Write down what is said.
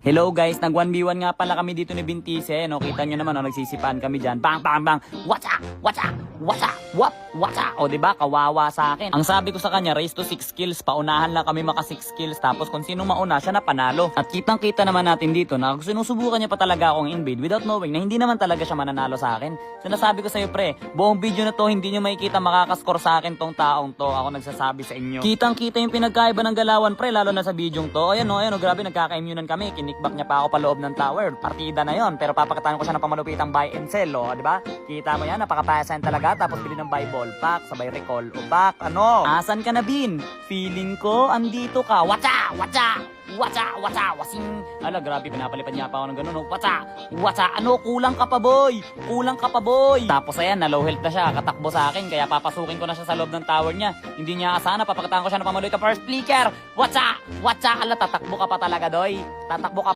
Hello guys, nag 1v1 nga pala kami dito ni Bintise, no? Kita nyo naman, no? Nagsisipahan kami dyan. Bang, bang, bang! Watcha! Watcha! Watcha! Wap! Watcha! O diba, kawawa sa akin. Ang sabi ko sa kanya, race to 6 kills. Paunahan lang kami maka 6 kills. Tapos kung sino mauna, siya na panalo. At kitang kita naman natin dito na sinusubukan niya pa talaga akong invade without knowing na hindi naman talaga siya mananalo sa akin. Sinasabi ko sa'yo pre, buong video na to, hindi nyo makikita makakascore sa akin tong taong to. Ako nagsasabi sa inyo. Kitang kita yung pinagkaiba ng galawan pre, lalo na sa video to. Ayan o, grabe, nagkaka-immunan kami. Kinikback niya pa ako pa loob ng tower. Partida na yon, pero papakitahan ko siya ng pamalupitang buy and sell, o, di ba? Kita mo yan, napaka-pasan talaga. Tapos bili ng buy ball pack, sabay recall o back. Ano? Asan ka na, Bin? Feeling ko, andito ka. Watcha! Watcha! Watcha! Watcha! Wasing! Ala, grabe, pinapalipad niya pa ako ng ganun. Watcha! Watcha! Ano? Kulang ka pa, boy! Kulang ka pa, boy! Tapos ayan, na low health na siya. Katakbo sa akin, kaya papasukin ko na siya sa loob ng tower niya. Hindi niya asana, papakitahan ko siya ng pamaluy ka first flicker. Watcha! Watcha! Ala, tatakbo ka pa talaga, doy. Tatakbo ka